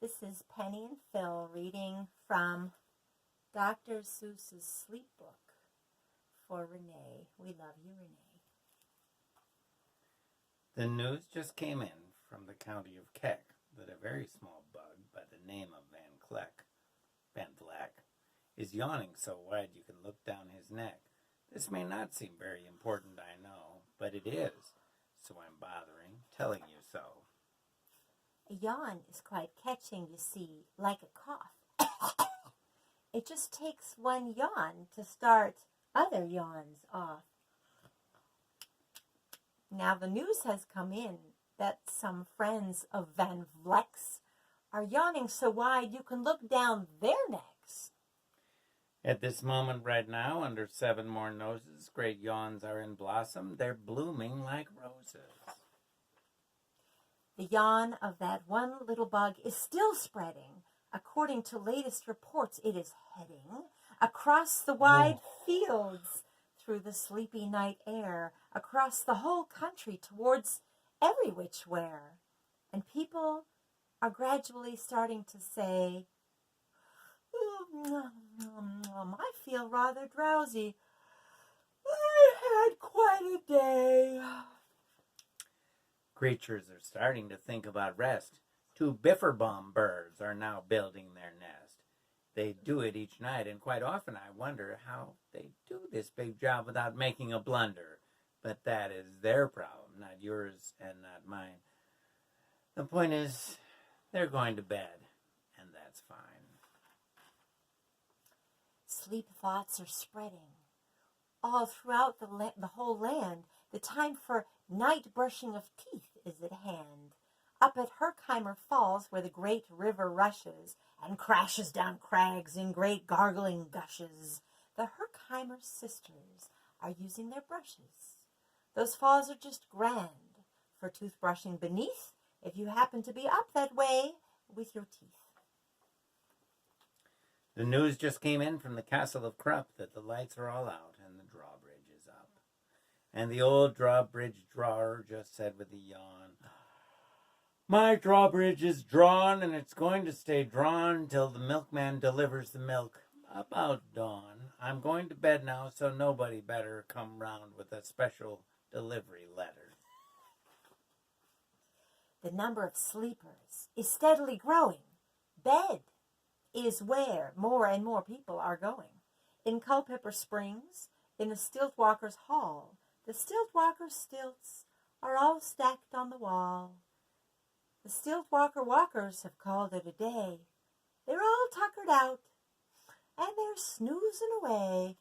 This is Penny and Phil reading from Dr. Seuss's Sleep Book for Renee. We love you, Renee. The news just came in from the county of Keck that a very small bug by the name of Van Vleck, is yawning so wide you can look down his neck. This may not seem very important, I know, but it is, so I'm bothering telling you so. A yawn is quite catching, you see, like a cough. It just takes one yawn to start other yawns off. Now the news has come in that some friends of Van Vleck's are yawning so wide you can look down their necks. At this moment right now, under 7 more noses, great yawns are in blossom. They're blooming like roses. The yawn of that one little bug is still spreading. According to latest reports, it is heading across the wide fields, through the sleepy night air, across the whole country towards every which where. And people are gradually starting to say, I feel rather drowsy. I had quite a day. Creatures are starting to think about rest. 2 bifferbaum birds are now building their nest. They do it each night, and quite often I wonder how they do this big job without making a blunder. But that is their problem, not yours and not mine. The point is, they're going to bed, and that's fine. Sleep thoughts are spreading all throughout the whole land. The time for night brushing of teeth is at hand. Up at Herkheimer Falls, where the great river rushes and crashes down crags in great gargling gushes, the Herkheimer sisters are using their brushes. Those falls are just grand for toothbrushing beneath, if you happen to be up that way with your teeth. The news just came in from the castle of Krupp that the lights are all out and the drawbridge is up. And the old drawbridge drawer just said with a yawn, "My drawbridge is drawn, and it's going to stay drawn till the milkman delivers the milk about dawn. I'm going to bed now, so nobody better come round with a special delivery letter." The number of sleepers is steadily growing. Bed is where more and more people are going. In Culpeper Springs, in the Stiltwalkers' Hall, the Stiltwalker stilts are all stacked on the wall. The Stiltwalker walkers have called it a day. They're all tuckered out, and they're snoozing away.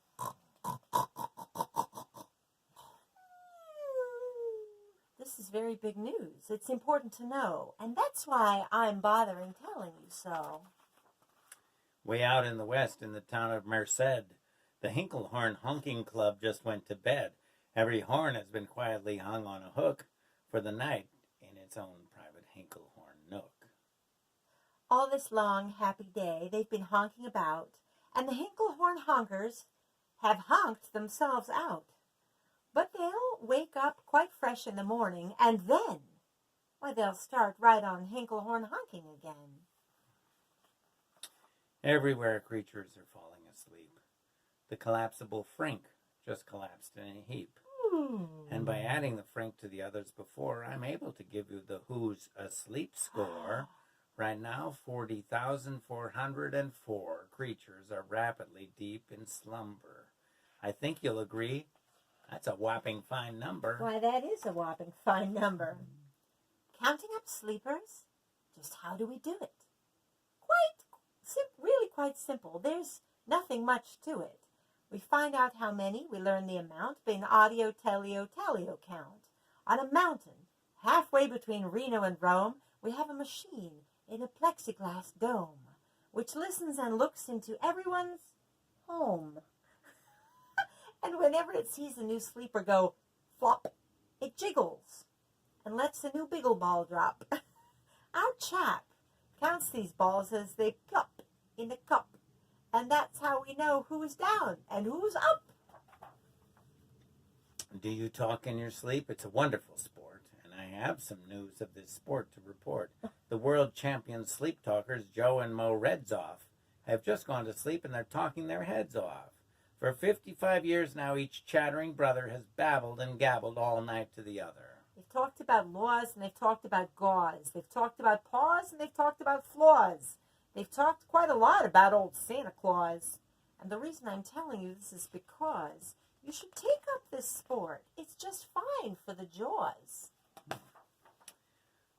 This is very big news. It's important to know, and that's why I'm bothering telling you so. Way out in the west, in the town of Merced, the Hinklehorn Honking Club just went to bed. Every horn has been quietly hung on a hook for the night in its own private Hinklehorn nook. All this long, happy day they've been honking about, and the Hinklehorn honkers have honked themselves out. But they'll wake up quite fresh in the morning, and then, they'll start right on Hinklehorn honking again. Everywhere creatures are falling asleep. The collapsible Frink just collapsed in a heap. And by adding the Frink to the others before, I'm able to give you the Who's Asleep score. Right now, 40,404 creatures are rapidly deep in slumber. I think you'll agree that's a whopping fine number. Why, that is a whopping fine number. Counting up sleepers? Just how do we do it? Really quite simple. There's nothing much to it. We find out how many, we learn the amount by an audio-teleo count. On a mountain, halfway between Reno and Rome, we have a machine in a plexiglass dome, which listens and looks into everyone's home. And whenever it sees a new sleeper go flop, it jiggles and lets a new biggle ball drop. Our chap counts these balls as they plop in a cup, and that's how we know who's down and who's up. Do you talk in your sleep? It's a wonderful sport, and I have some news of this sport to report. The world champion sleep talkers Joe and Mo Redzoff have just gone to sleep and they're talking their heads off. For 55 years now, each chattering brother has babbled and gabbled all night to the other. They've talked about laws and they've talked about gauze. They've talked about paws and they've talked about flaws. They've talked quite a lot about old Santa Claus. And the reason I'm telling you this is because you should take up this sport. It's just fine for the jaws.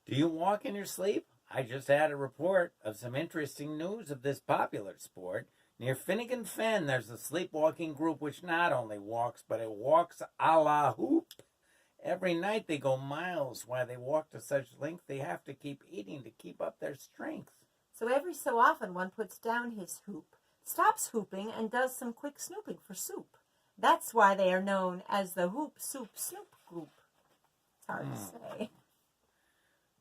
Do you walk in your sleep? I just had a report of some interesting news of this popular sport. Near Finnegan Fen, there's a sleepwalking group which not only walks, but it walks a la hoop. Every night they go miles. While they walk to such length, they have to keep eating to keep up their strength. So every so often one puts down his hoop, stops hooping, and does some quick snooping for soup. That's why they are known as the Hoop Soup Snoop Group. It's hard to say.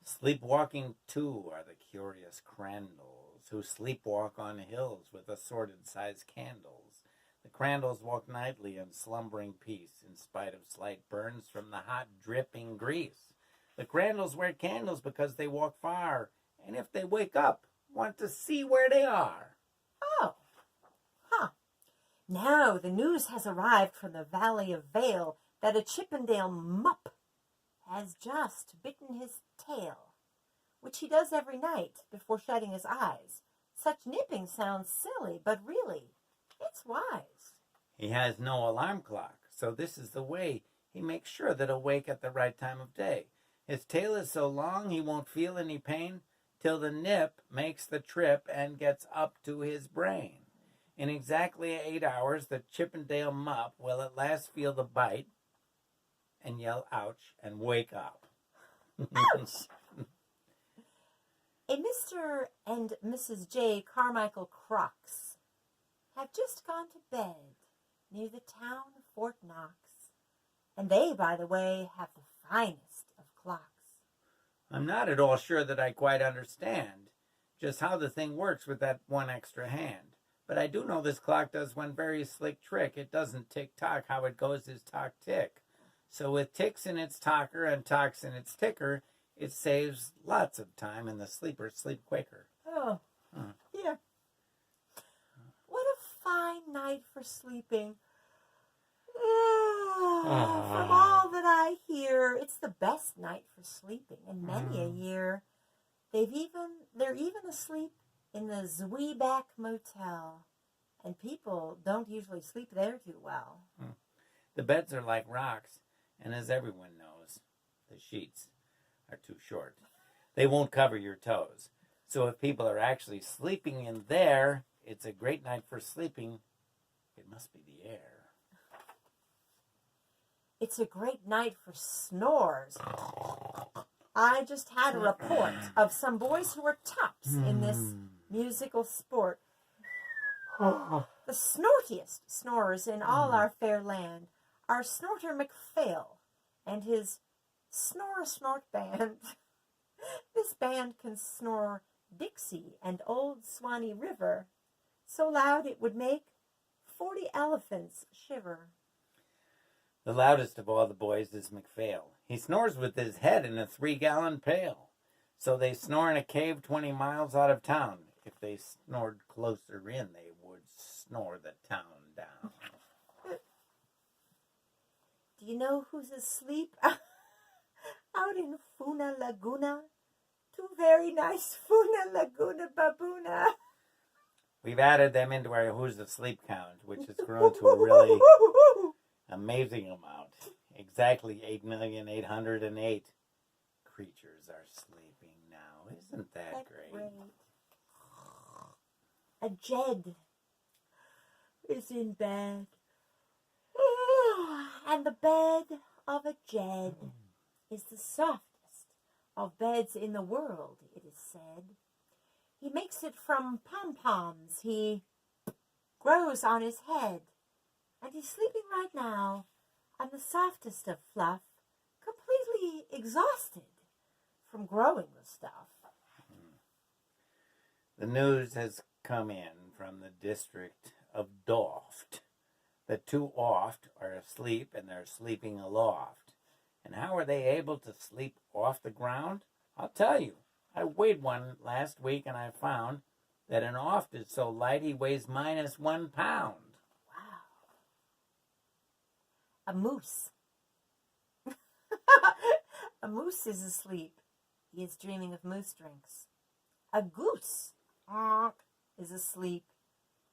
Sleepwalking, too, are the curious Crandalls, who sleepwalk on hills with assorted-sized candles. The Crandalls walk nightly in slumbering peace, in spite of slight burns from the hot, dripping grease. The Crandalls wear candles because they walk far, and if they wake up, want to see where they are. Oh, huh. Now the news has arrived from the Valley of Vale that a Chippendale mup has just bitten his tail, which he does every night before shutting his eyes. Such nipping sounds silly, but really, it's wise. He has no alarm clock, so this is the way he makes sure that he'll wake at the right time of day. His tail is so long he won't feel any pain till the nip makes the trip and gets up to his brain. In exactly 8 hours, the Chippendale mup will at last feel the bite and yell ouch and wake up. Ouch! A Mr. and Mrs. J. Carmichael Crux have just gone to bed near the town of Fort Knox. And they, by the way, have the finest of clocks. I'm not at all sure that I quite understand just how the thing works with that one extra hand. But I do know this clock does one very slick trick. It doesn't tick-tock. How it goes is tock-tick. So with ticks in its talker and tocks in its ticker, it saves lots of time and the sleepers sleep quicker. Oh, yeah. What a fine night for sleeping. From all that I hear, it's the best night for sleeping in many a year. They're even asleep in the Zweeback Motel, and people don't usually sleep there too well. The beds are like rocks, and as everyone knows, the sheets are too short. They won't cover your toes. So if people are actually sleeping in there, it's a great night for sleeping. It must be the air. It's a great night for snores. I just had a report of some boys who were tops in this musical sport. The snortiest snorers in all our fair land are Snorter McPhail and his Snore-a-Snort Band. This band can snore Dixie and Old Swanee River so loud it would make 40 elephants shiver. The loudest of all the boys is McPhail. He snores with his head in a 3-gallon pail. So they snore in a cave 20 miles out of town. If they snored closer in, they would snore the town down. Do you know who's asleep out in Funa Laguna? Two very nice Funa Laguna baboona. We've added them into our Who's Asleep count, which has grown to a really amazing amount. Exactly 8,808,000 creatures are sleeping now. Isn't that great? A Jed is in bed. And the bed of a Jed is the softest of beds in the world, it is said. He makes it from pom-poms he grows on his head. And he's sleeping right now on the softest of fluff, completely exhausted from growing the stuff. The news has come in from the district of Doft. The two oft are asleep and they're sleeping aloft. And how are they able to sleep off the ground? I'll tell you. I weighed one last week and I found that an oft is so light he weighs minus 1 pound. Wow. A moose. A moose is asleep. He is dreaming of moose drinks. A goose is asleep.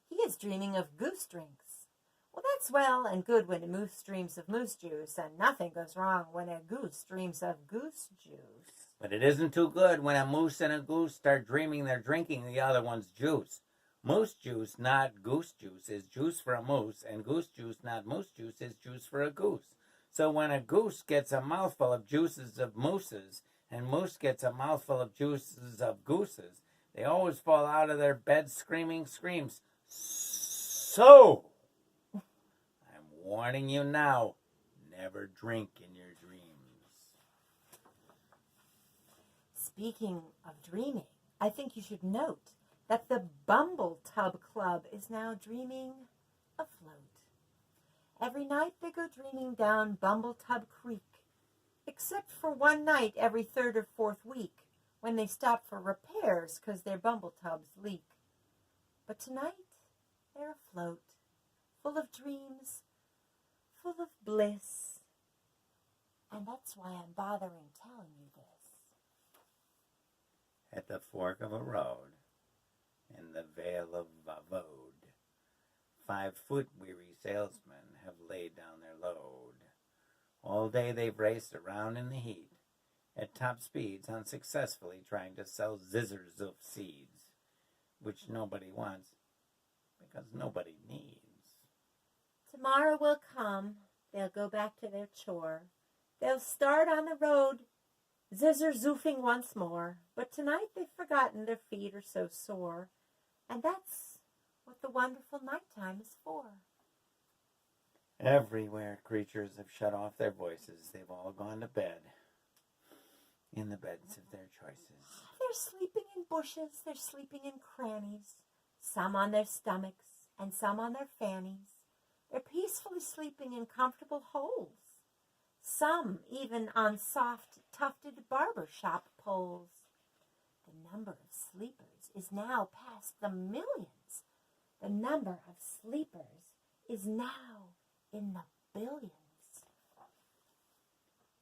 He is dreaming of goose drinks. Well, that's well and good when a moose dreams of moose juice, and nothing goes wrong when a goose dreams of goose juice. But it isn't too good when a moose and a goose start dreaming they're drinking the other one's juice. Moose juice, not goose juice, is juice for a moose, and goose juice, not moose juice, is juice for a goose. So when a goose gets a mouthful of juices of mooses, and moose gets a mouthful of juices of gooses, they always fall out of their beds screaming screams. So, I'm warning you now, never drink in your dreams. Speaking of dreaming, I think you should note that the Bumble Tub Club is now dreaming afloat. Every night they go dreaming down Bumble Tub Creek, except for one night every third or fourth week when they stop for repairs because their bumble tubs leak. But tonight they're afloat, full of dreams, full of bliss. And that's why I'm bothering telling you this. At the fork of a road, in the Vale of Vavode, 5-foot weary salesmen have laid down their load. All day they've raced around in the heat, at top speeds, unsuccessfully trying to sell zizzers of seeds, which nobody wants, because nobody needs. Tomorrow will come. They'll go back to their chore. They'll start on the road, zizzer-zoofing once more. But tonight they've forgotten their feet are so sore. And that's what the wonderful nighttime is for. Everywhere creatures have shut off their voices. They've all gone to bed, in the beds of their choices. They're sleeping in bushes. They're sleeping in crannies. Some on their stomachs and some on their fannies. They're peacefully sleeping in comfortable holes. Some even on soft, tufted barber shop poles. The number of sleepers is now past the millions. The number of sleepers is now in the billions.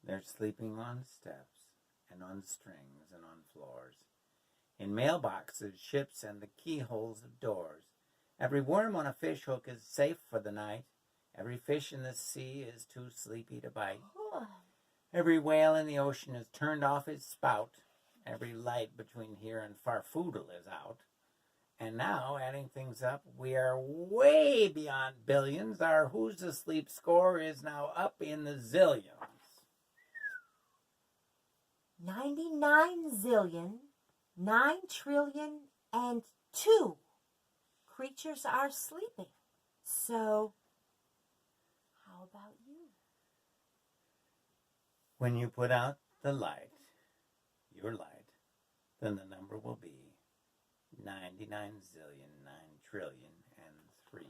They're sleeping on steps and on strings and on floors, in mailboxes, ships, and the keyholes of doors. Every worm on a fish hook is safe for the night. Every fish in the sea is too sleepy to bite. Every whale in the ocean has turned off his spout. Every light between here and Farfoodle is out. And now, adding things up, we are way beyond billions. Our Who's Asleep score is now up in the zillions. 99 zillion, 9 trillion, and 2 creatures are sleeping. So, how about you? When you put out the light, your light, then the number will be 99 zillion, 9 trillion, and 3.